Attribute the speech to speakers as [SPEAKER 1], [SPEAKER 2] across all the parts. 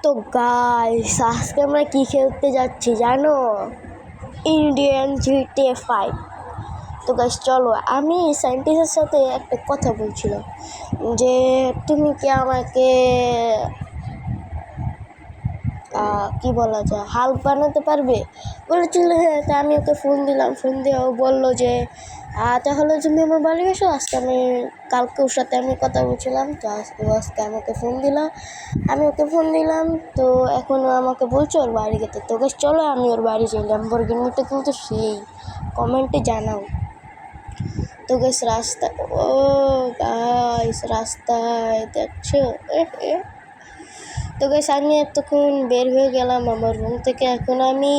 [SPEAKER 1] তো গাইস আজকে আমরা কি খেলতে যাচ্ছি জানো? Indian GTA 5। তো গাইস চলো, আমি সায়েন্টিস্টের সাথে একটা কথা বলছিলাম যে তুমি কি আমাকে কি বলা যায় হাল্ক বানাতে পারবে। বলেছিল হ্যাঁ। তা আমি ওকে ফোন দিলাম, ফোন দিয়ে ও বললো যে তাহলে তুমি আমার বাড়ি এসো। কালকে ওর সাথে আমি কথা বলছিলাম, তো আজকে আমাকে ফোন দিলাম, আমি ওকে ফোন দিলাম। তো এখন ও আমাকে বলছে ওর বাড়ি যেতে। তো গাইস চলো আমি ওর বাড়ি যাই। ল্যাম্বরগিনিটা কিন্তু সেই কমেন্টে জানাও। তো গাইস রাস্তায় দেখছো। তো গাইস আমি এতক্ষণ বের হয়ে গেলাম আমার রুম থেকে। এখন আমি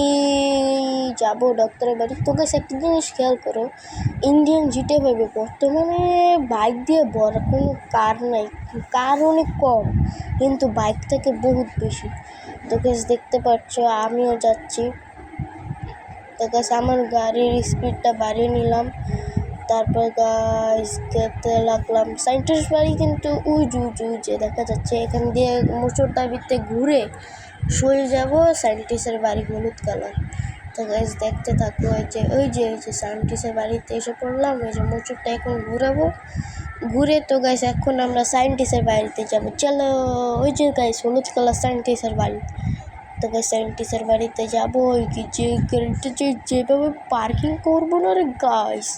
[SPEAKER 1] যাব ডক্টরের বাড়ি। তো গাইস একটা জিনিস খেয়াল করো, ইন্ডিয়ান GTA 5 বর্তমানে বাইক দিয়ে বড় কোনো কার নাই। কার অনেক কম, কিন্তু বাইক থেকে বহুত বেশি। তো গাইস দেখতে পাচ্ছ আমিও যাচ্ছি। তো গাইস আমার গাড়ির স্পিডটা বাড়িয়ে নিলাম। তারপর গাইস যেতে লাগলাম সায়েন্টিস্ট বাড়ি, কিন্তু যে দেখা যাচ্ছে এখান দিয়ে মোচড় দাবিতে ঘুরে সরে যাব সায়েন্টিস্টের বাড়ি, হলুদ কালার। তো গাইস দেখতে থাকো, ওই যে সায়েন্টিস্টের বাড়িতে এসে পড়লাম। ওই যে মোচড়টা এখন ঘুরে। তো গাইস এখন আমরা সায়েন্টিস্টের বাড়িতে যাব, চলো। ওই যে গাইস হলুদ কালার সায়েন্টিস্টের বাড়ি। তো গাইস সায়েন্টিস্টের বাড়িতে যাবো। ওই কি যে গাড়িটা যেভাবে পার্কিং করবো না রে গাইস,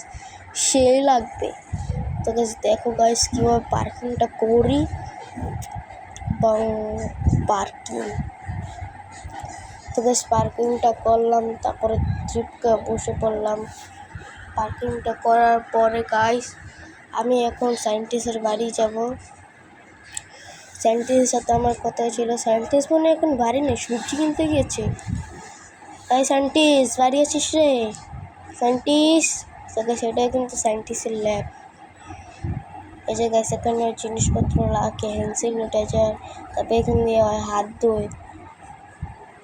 [SPEAKER 1] সেই লাগবে। তো গাইস দেখো গাইস কীভাবে পার্কিংটা করি। পার্কিং তো গাইস পার্কিংটা করলাম, তারপরে ট্রিপকে বসে পড়লাম। পার্কিংটা করার পরে গাইস আমি এখন সায়েন্টিস্টের বাড়ি যাব। সায়েন্টিস্টের সাথে আমার কথা ছিল। সায়েন্টিস্ট মনে এখন বাড়ি নেই, সবজি কিনতে গিয়েছে। তাই সায়েন্টিস্ট বাড়ি আছিস রে সায়েন্টিস্ট? সেটাই কিন্তু সায়েন্টিস্টের ল্যাব। এই যে গাইস এখানে জিনিসপত্র রাখে, হ্যান্ড স্যানিটাইজার, তারপরে এখান দিয়ে হাত ধোয়।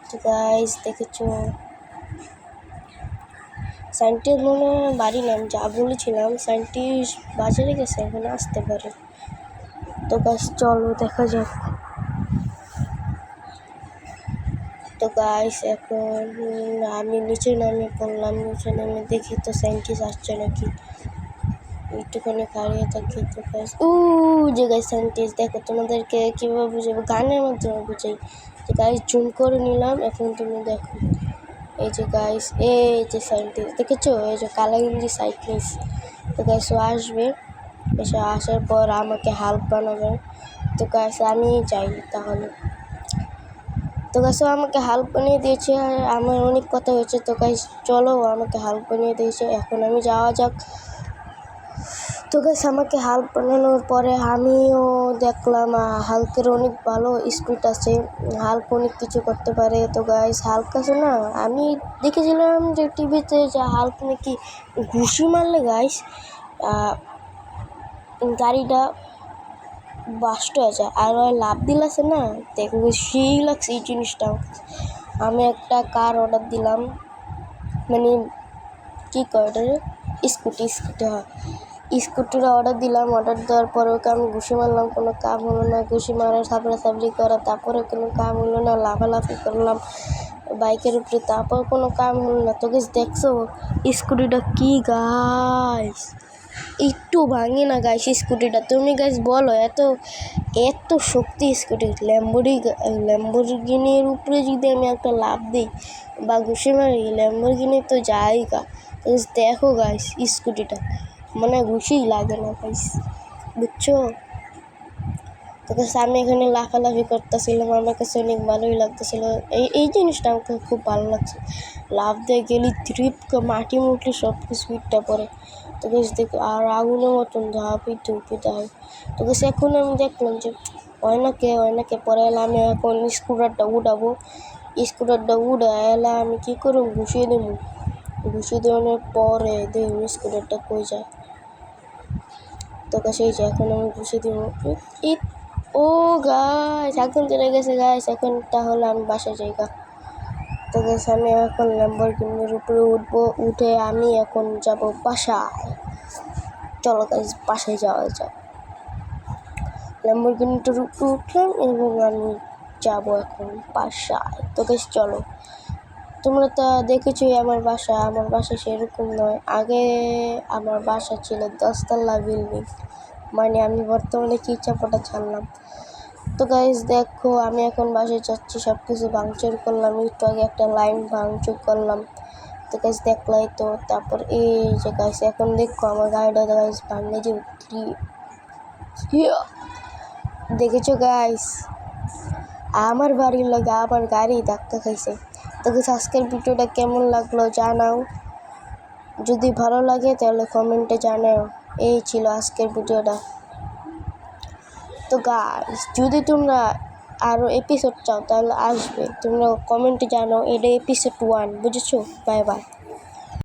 [SPEAKER 1] তো গাইস দেখেছো সায়েন্টিস্ট মনে হয় বাড়ি নেই। আমি যা বলেছিলাম সায়েন্টিস্ট বাজারে গেছে, এখন আসতে পারে। তো গাইস চলো দেখা যাক। তো গাইস এখন আমি নিচে নামিয়ে পড়লাম। নিচে নামে দেখি তো সায়েন্টিস্ট আসছে নাকি, একটুখানি দাঁড়িয়ে থাকি। তো গাইস যে গাইস সায়েন্টিস্ট দেখো, তোমাদেরকে কীভাবে বুঝাবো, গানের মাধ্যমে বুঝাই। যে গাইস জুম করে নিলাম, এখন তুমি দেখো। এই যে গাইস এই যে সায়েন্টিস্ট দেখেছো, এই যে কালা গেঞ্জি সায়েন্টিস্ট। তো গাইস ও আসবে, এসে আসার পর আমাকে হাল্ক বানাবে। তো গাইস আমি যাই তাহলে। তো গাইস আমাকে হাল্ক বানিয়ে দিয়েছে, আর আমার অনেক কথা হয়েছে। তো গাইস চলো, আমাকে হাল্ক বানিয়ে দিয়েছে, এখন আমি যাওয়া যাক। তো গাইস আমাকে হাল্ক বানানোর পরে আমিও দেখলাম হাল্কের অনেক ভালো স্পিড আছে, হাল্ক অনেক কিছু করতে পারে। তো গাইস হাল্ক আছে না, আমি দেখেছিলাম যে টিভিতে যে হাল্ক নাকি ঘুষি মারলে গাইস গাড়িটা বাস্ট হয়ে যায়, আর ওই লাভ দিলাছে না, দেখো সেই লাগছে এই জিনিসটা। আমি একটা কার অর্ডার দিলাম, মানে কী করে স্কুটি হয়, স্কুটিটা অর্ডার দিলাম। অর্ডার দেওয়ার পরে ওকে আমি ঘুষি মারলাম, কোনো কাম হলো না। ঘুষি মারা সাবড়ি করা, তারপরে কোনো কাম হলো না। লাফালাফি করলাম বাইকের উপরে, তারপর কোনো কাম হলো না। তো গাইস দেখছো স্কুটিটা কি গাইস, একটু ভাঙে না গাইস স্কুটিটা। তুমি গাইস বলো, এত শক্তি স্কুটি। ল্যাম্বরগিনির উপরে যদি আমি একটা লাফ দিই বা ঘুষি মারি, ল্যাম্বরগিনি তো যায়গা। দেখো গাইস স্কুটিটা মানে ঘুষিই লাগে না গাইস, বুঝছো? তো গাইস আমি এখানে লাফালাফি করতেছিলাম, আমার কাছে অনেক ভালোই লাগতেছিল। এই জিনিসটা আমাকে খুব ভালো লাগছে। লাফ দিয়ে গেলি ট্রিপকে মাটি মুটলি সব কিছু ইটটা পরে। তো গাইস দেখো আর আগুনের মতন ধুপি দেয়। তো গাইস এখন আমি দেখলাম যে হয় না কে পরে এলে আমি এখন স্কুটারটা উঠাবো। স্কুটারটা উঠে এলে আমি কী করব, ঘুষিয়ে দেবো। ঘুষি দেওয়ানোর পরে দেখুন স্কুটারটা কই যায়। তো গাইস এই যে এখন আমি ঘুষি দিব। ও গাইস এখন চলে গেছে গাইস, এখন তাহলে আমি বাসায় যাই গা। তো গাইস আমি এখন ল্যাম্বরগিনির উপরে উঠবো, উঠে আমি এখন যাব বাসায়। চলো গাইস বাসায় যাওয়া যাক। ল্যাম্বরগিনিটার উপরে উঠলাম এবং আমি যাবো এখন বাসায়। তো গাইস চলো, তোমরা তো দেখেছোই আমার বাসা সেরকম নয়। আগে আমার বাসা ছিল 10 তলা বিল্ডিং, মানে আমি বর্তমানে চিচাপাটা ছাড়লাম। তো গাইস দেখো, আমি এখন বাসায় যাচ্ছি, সব কিছু ভাঙচুর করলাম, একটু আগে একটা লাইন ভাঙচুর করলাম। তো গাইস দেখলাই তো, তারপর এই যে গাইস এখন দেখো আমার গাড়িটা গাইস ভাঙে যে দেখেছো গাইস, আমার বাড়ির লাগে আমার গাড়ি ধাক্কা খাইছে। তো গাইস আজকের ভিডিওটা কেমন লাগলো জানাও, যদি ভালো লাগে তাহলে কমেন্টে জানাও। এই ছিল আজকের ভিডিওটা। তো গাইস যদি তোমরা আরও এপিসোড চাও তাহলে আসবে, তোমরা কমেন্টে জানাও। এটা এপিসোড 1, বুঝেছো? Bye bye.